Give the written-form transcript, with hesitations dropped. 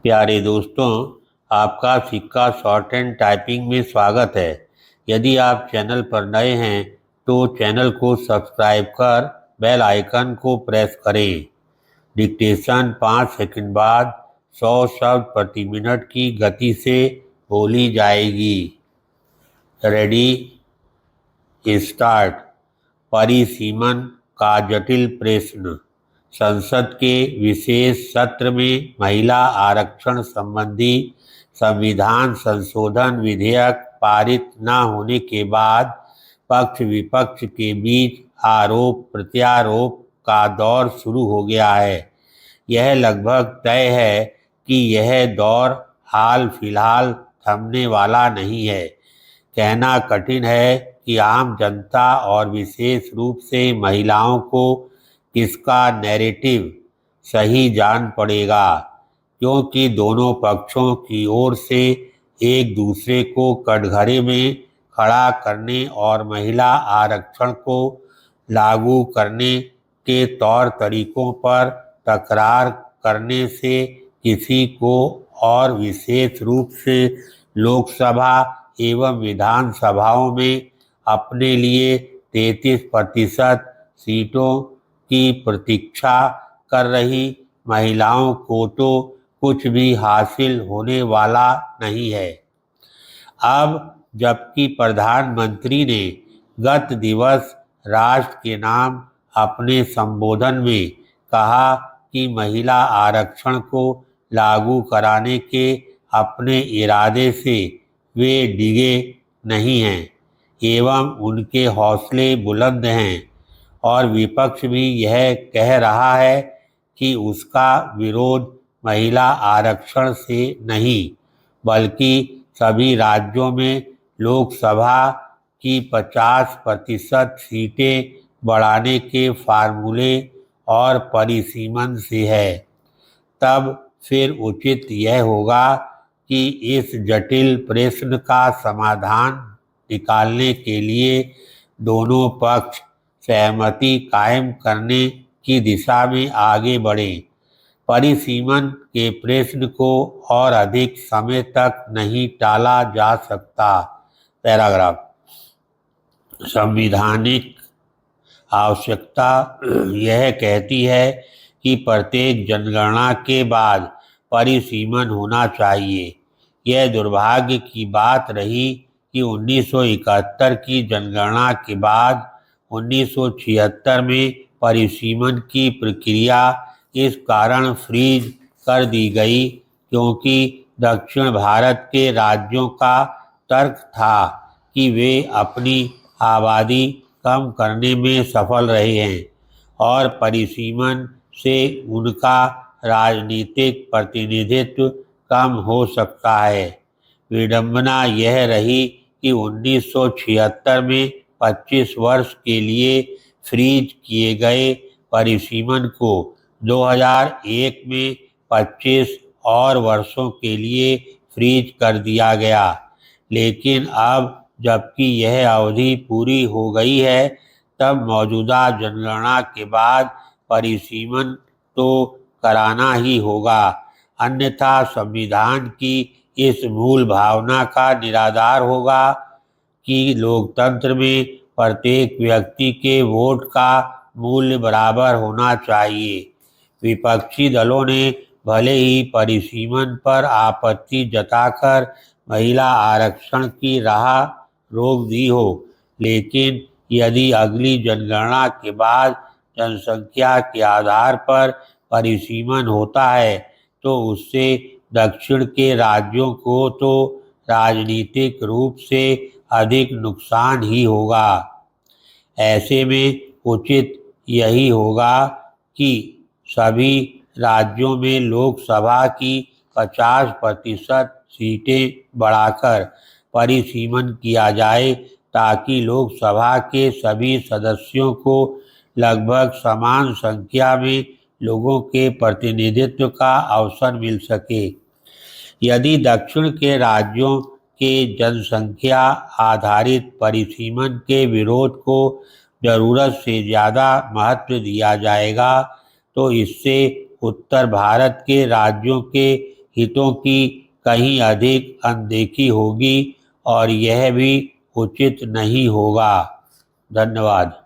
प्यारे दोस्तों, आपका सिक्का शॉर्ट एंड टाइपिंग में स्वागत है। यदि आप चैनल पर नए हैं तो चैनल को सब्सक्राइब कर बेल आइकन को प्रेस करें। डिक्टेशन 5 सेकंड बाद 100 शब्द प्रति मिनट की गति से बोली जाएगी। Ready, start. परिसीमन का जटिल प्रश्न। संसद के विशेष सत्र में महिला आरक्षण संबंधी संविधान संशोधन विधेयक पारित न होने के बाद पक्ष विपक्ष के बीच आरोप प्रत्यारोप का दौर शुरू हो गया है। यह लगभग तय है कि यह दौर हाल फिलहाल थमने वाला नहीं है। कहना कठिन है कि आम जनता और विशेष रूप से महिलाओं को किसका नैरेटिव सही जान पड़ेगा, क्योंकि दोनों पक्षों की ओर से एक दूसरे को कटघरे में खड़ा करने और महिला आरक्षण को लागू करने के तौर तरीकों पर तकरार करने से किसी को, और विशेष रूप से लोकसभा एवं विधानसभाओं में अपने लिए 33% सीटों की प्रतीक्षा कर रही महिलाओं को तो कुछ भी हासिल होने वाला नहीं है। अब जबकि प्रधानमंत्री ने गत दिवस राष्ट्र के नाम अपने संबोधन में कहा कि महिला आरक्षण को लागू कराने के अपने इरादे से वे डिगे नहीं हैं एवं उनके हौसले बुलंद हैं, और विपक्ष भी यह कह रहा है कि उसका विरोध महिला आरक्षण से नहीं बल्कि सभी राज्यों में लोकसभा की 50% सीटें बढ़ाने के फार्मूले और परिसीमन से है। तब फिर उचित यह होगा कि इस जटिल प्रश्न का समाधान निकालने के लिए दोनों पक्ष सहमति कायम करने की दिशा में आगे बढ़ें। परिसीमन के प्रश्न को और अधिक समय तक नहीं टाला जा सकता। पैराग्राफ। संवैधानिक आवश्यकता यह कहती है कि प्रत्येक जनगणना के बाद परिसीमन होना चाहिए। यह दुर्भाग्य की बात रही कि 1971 की जनगणना के बाद 1976 में परिसीमन की प्रक्रिया इस कारण फ्रीज कर दी गई क्योंकि दक्षिण भारत के राज्यों का तर्क था कि वे अपनी आबादी कम करने में सफल रहे हैं और परिसीमन से उनका राजनीतिक प्रतिनिधित्व कम हो सकता है। विडंबना यह रही कि 1976 में 25 वर्ष के लिए फ्रीज किए गए परिसीमन को 2001 में 25 और वर्षों के लिए फ्रीज कर दिया गया। लेकिन अब जबकि यह अवधि पूरी हो गई है, तब मौजूदा जनगणना के बाद परिसीमन तो कराना ही होगा, अन्यथा संविधान की इस मूल भावना का निराधार होगा कि लोकतंत्र में प्रत्येक व्यक्ति के वोट का मूल्य बराबर होना चाहिए। विपक्षी दलों ने भले ही परिसीमन पर आपत्ति जताकर महिला आरक्षण की राह रोक दी हो, लेकिन यदि अगली जनगणना के बाद जनसंख्या के आधार पर परिसीमन होता है तो उससे दक्षिण के राज्यों को तो राजनीतिक रूप से अधिक नुकसान ही होगा। ऐसे में उचित यही होगा कि सभी राज्यों में लोकसभा की 50% सीटें बढ़ाकर परिसीमन किया जाए ताकि लोकसभा के सभी सदस्यों को लगभग समान संख्या में लोगों के प्रतिनिधित्व का अवसर मिल सके। यदि दक्षिण के राज्यों के जनसंख्या आधारित परिसीमन के विरोध को जरूरत से ज़्यादा महत्व दिया जाएगा तो इससे उत्तर भारत के राज्यों के हितों की कहीं अधिक अनदेखी होगी और यह भी उचित नहीं होगा। धन्यवाद।